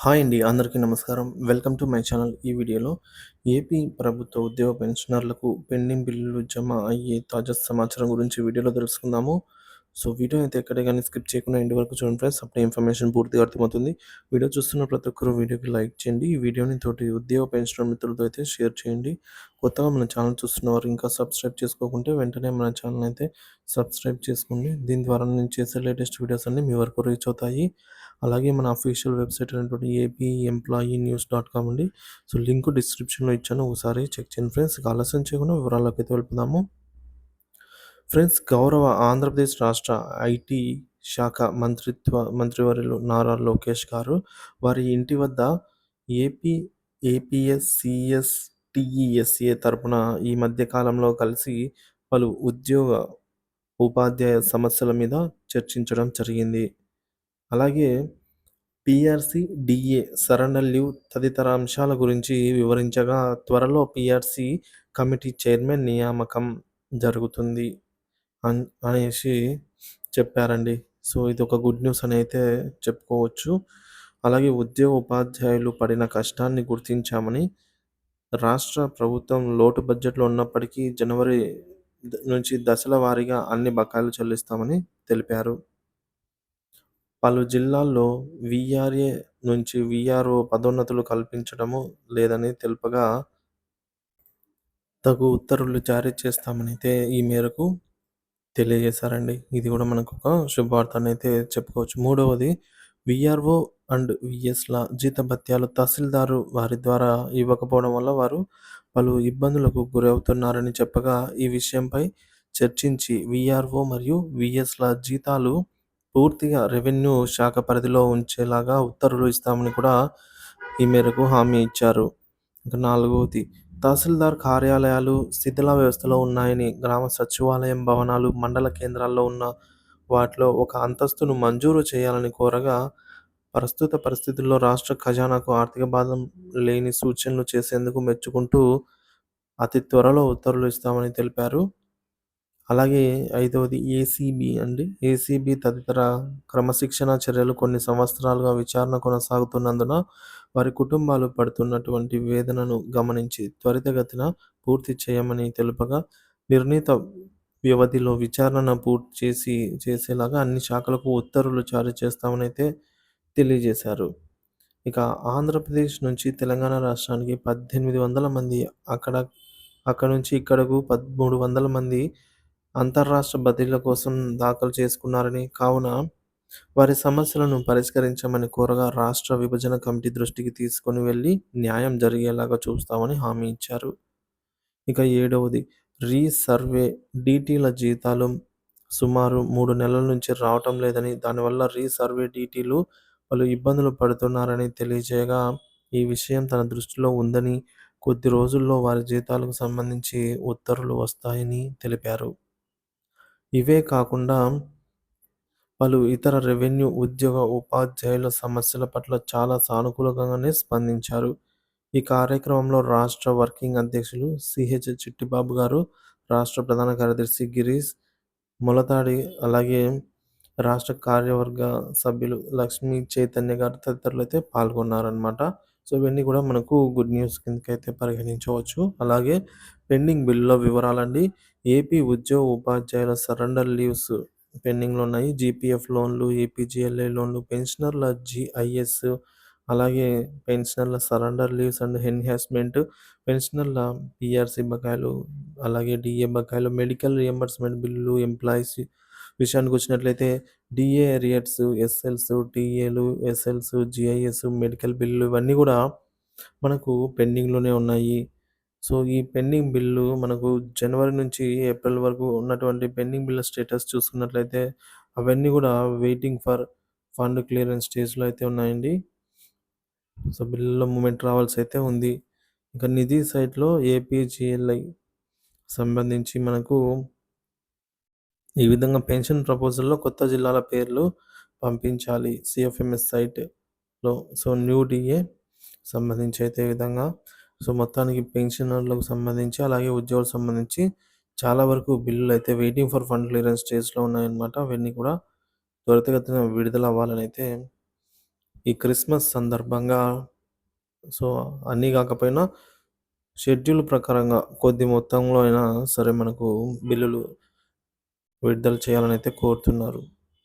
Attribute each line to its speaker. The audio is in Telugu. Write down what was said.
Speaker 1: హాయ్ అండి. అందరికీ నమస్కారం. Welcome to my channel. ఈ వీడియోలో ఏపీ ప్రభుత్వ ఉద్యోగ పెన్షనర్లకు పెండింగ్ బిల్లులు జమ అయ్యే తాజా సమాచారం గురించి వీడియోలో తెలుసుకుందాము. సో, వీడియో అయితే ఎక్కడ గాని స్కిప్ చేయకుండా ఎండ్ వరకు చూడండి ఫ్రెండ్స్. అప్పుడే ఇన్ఫర్మేషన్ పూర్తిగా అర్థమవుతుంది. వీడియో చూస్తున్న ప్రతి ఒక్కరు వీడియోకి లైక్ చేయండి. ఈ వీడియోని తోటి ఉద్యోగ పెన్షనర్ మిత్రులతో అయితే షేర్ చేయండి. కొత్తగా మన ఛానల్ చూస్తున్నవారు ఇంకా సబ్స్క్రైబ్ చేసుకోకుంటే వెంటనే మన ఛానల్ అయితే సబ్స్క్రైబ్ చేసుకోండి. దీని ద్వారా నేను చేసే లేటెస్ట్ వీడియోస్ అన్నీ మీ వరకు రీచ్ అవుతాయి. అలాగే మన అఫీషియల్ వెబ్‌సైట్ అయినటువంటి AP employee news dot com అండి. సో, లింక్ డిస్క్రిప్షన్‌లో ఇచ్చాను. ఒకసారి చెక్ చేయండి ఫ్రెండ్స్. ఇక ఆలస్యం చేయకుండా వివరాల్లోకైతే వెళ్ళిపోదాము. ఫ్రెండ్స్, గౌరవ ఆంధ్రప్రదేశ్ రాష్ట్ర ఐటీ శాఖ మంత్రివర్యులు నారా లోకేష్ గారు వారి ఇంటి వద్ద ఏపీ ఏపీఎస్, సీఎస్, టీఈఎస్ఏ తరపున ఈ మధ్య కాలంలో కలిసి పలు ఉద్యోగ, ఉపాధ్యాయ సమస్యల మీద చర్చించడం జరిగింది. అలాగే పీఆర్సీ, డీఏ, సరెండర్ లీవ్ తదితర అంశాల గురించి వివరించగా త్వరలో పీఆర్సీ కమిటీ చైర్మన్ నియామకం జరుగుతుంది అనేసి చెప్పారండి. సో, ఇదొక గుడ్ న్యూస్ అని అయితే చెప్పుకోవచ్చు. అలాగే ఉద్యోగ ఉపాధ్యాయులు పడిన కష్టాన్ని గుర్తించామని, రాష్ట్ర ప్రభుత్వం లోటు బడ్జెట్‌లో ఉన్నప్పటికీ జనవరి నుంచి దశల వారీగా అన్ని బకాయిలు చెల్లిస్తామని తెలిపారు. పలు జిల్లాల్లో వీఆర్ఏ నుంచి వీఆర్ఓ పదోన్నతులు కల్పించడము లేదని తెలుపగా, తగు ఉత్తర్వులు జారీ చేస్తామనైతే ఈ మేరకు తెలియజేశారండి. ఇది కూడా మనకొక శుభవార్త అనైతే చెప్పుకోవచ్చు. మూడవది, వీఆర్ఓ అండ్ వీఎస్‌ల జీతభత్యాలు తహసీల్దారు వారి ద్వారా ఇవ్వకపోవడం వల్ల వారు పలు ఇబ్బందులకు గురవుతున్నారని చెప్పగా, ఈ విషయంపై చర్చించి వీఆర్ఓ మరియు వీఎస్‌ల జీతాలు పూర్తిగా రెవెన్యూ శాఖ పరిధిలో ఉంచేలాగా ఉత్తర్వులు ఇస్తామని కూడా ఈ మేరకు హామీ ఇచ్చారు. ఇక నాలుగవది, తహసీల్దార్ కార్యాలయాలు శిథిల వ్యవస్థలో ఉన్నాయని, గ్రామ సచివాలయం భవనాలు మండల కేంద్రాల్లో ఉన్న వాటిలో ఒక అంతస్తును మంజూరు చేయాలని కోరగా, ప్రస్తుత పరిస్థితుల్లో రాష్ట్ర ఖజానాకు ఆర్థిక భారం లేని సూచనలు చేసేందుకు మెచ్చుకుంటూ అతి త్వరలో ఉత్తర్వులు ఇస్తామని తెలిపారు. అలాగే ఐదవది ఏసీబీ అండి. ఏసీబీ తదితర క్రమశిక్షణా చర్యలు కొన్ని సంవత్సరాలుగా విచారణ కొనసాగుతున్నందున వారి కుటుంబాలు పడుతున్నటువంటి వేదనను గమనించి త్వరితగతిన పూర్తి చేయమని తెలుపగా, నిర్ణీత వ్యవధిలో విచారణను పూర్తి చేసేలాగా అన్ని శాఖలకు ఉత్తర్వులు జారీ చేస్తామనైతే తెలియజేశారు. ఇక ఆంధ్రప్రదేశ్ నుంచి తెలంగాణ రాష్ట్రానికి 1800 మంది, అక్కడ నుంచి ఇక్కడకు 1300 మంది అంతర్రాష్ట్ర బదిలీల కోసం దాఖలు చేసుకున్నారని, కావున వారి సమస్యలను పరిష్కరించమని కోరగా రాష్ట్ర విభజన కమిటీ దృష్టికి తీసుకొని వెళ్లి న్యాయం జరిగేలాగా చూస్తామని హామీ ఇచ్చారు. ఇక ఏడవది, రీసర్వే డీటీల జీతాలు సుమారు 3 నెలల నుంచి రావటం లేదని, దానివల్ల రీసర్వే డీటీలు పలు ఇబ్బందులు పడుతున్నారని తెలియజేయగా, ఈ విషయం తన దృష్టిలో ఉందని, కొద్ది రోజుల్లో వారి జీతాలకు సంబంధించి ఉత్తర్వులు వస్తాయని తెలిపారు. ఇవే కాకుండా పలు ఇతర రెవెన్యూ ఉద్యోగ, ఉపాధ్యాయుల సమస్యల పట్ల చాలా సానుకూలంగానే స్పందించారు. ఈ కార్యక్రమంలో రాష్ట్ర వర్కింగ్ అధ్యక్షులు సిహెచ్ చిట్టిబాబు గారు, రాష్ట్ర ప్రధాన కార్యదర్శి గిరీష్ మొలతాడి, అలాగే రాష్ట్ర కార్యవర్గ సభ్యులు లక్ష్మీ చైతన్య గారు తదితరులైతే పాల్గొన్నారనమాట. సో, ఇవన్నీ కూడా మనకు గుడ్ న్యూస్ కిందకైతే పరిగణించవచ్చు. అలాగే పెండింగ్ బిల్లుల వివరాలండి. ఏపీ ఉద్యోగ ఉపాధ్యాయుల సరెండర్ లీవ్స్ పెండింగ్‌లో ఉన్నాయి. జీపీఎఫ్ లోన్లు, ఏపీజీఎల్ఐ లోన్లు, పెన్షనర్ల జీఐఎస్, అలాగే పెన్షనర్ల సరెండర్ లీవ్స్ అండ్ ఎన్హాన్స్‌మెంట్, పెన్షనర్ల పీఆర్సీ బకాయిలు, అలాగే డీఏ బకాయిలు, మెడికల్ రియంబర్స్‌మెంట్ బిల్లులు, ఎంప్లాయీస్ విషయానికొచ్చినట్లయితే డీఏ అరియర్స్, ఎస్ఎల్స్, టీఏలు, ఎస్ఎల్స్, జీఐఎస్, మెడికల్ బిల్లులు ఇవన్నీ గూడా మనకు పెండింగ్‌లోనే ఉన్నాయి. సో, ఈ పెండింగ్ బిల్లు మనకు జనవరి నుంచి ఏప్రిల్ వరకు ఉన్నటువంటి పెండింగ్ బిల్ల స్టేటస్ చూసుకున్నట్లయితే అవన్నీ గూడా వెయిటింగ్ ఫర్ ఫండ్ క్లియరెన్స్ స్టేజ్‌లో అయితే ఉన్నాయండి. సో, బిల్లులో మూవ్‌మెంట్ రావాల్సయితే ఉంది. ఇక నిధి సైట్‌లో ఏపీజీఎల్ఐ సంబంధించి మనకు ఈ విధంగా పెన్షన్ ప్రపోజల్‌లో కొత్త జిల్లాల పేర్లు పంపించాలి సీఎఫ్ఎంఎస్ సైట్‌లో. సో, న్యూ డీఏ సంబంధించి అయితే ఈ విధంగా, సో, మొత్తానికి పెన్షనర్లకు సంబంధించి, అలాగే ఉద్యోగులకు సంబంధించి చాలా వరకు బిల్లులైతే వెయిటింగ్ ఫర్ ఫండ్ క్లియరెన్స్ స్టేజ్‌లో ఉన్నాయన్నమాట. అవన్నీ కూడా త్వరితగతిన విడుదల అవ్వాలనైతే ఈ క్రిస్మస్ సందర్భంగా సో, అన్నీ గాకపోయినా షెడ్యూల్ ప్రకారంగా కొద్ది మొత్తంలో అయినా సరే మనకు బిల్లులు విడుదల చేయాలనైతే కోరుతున్నారు.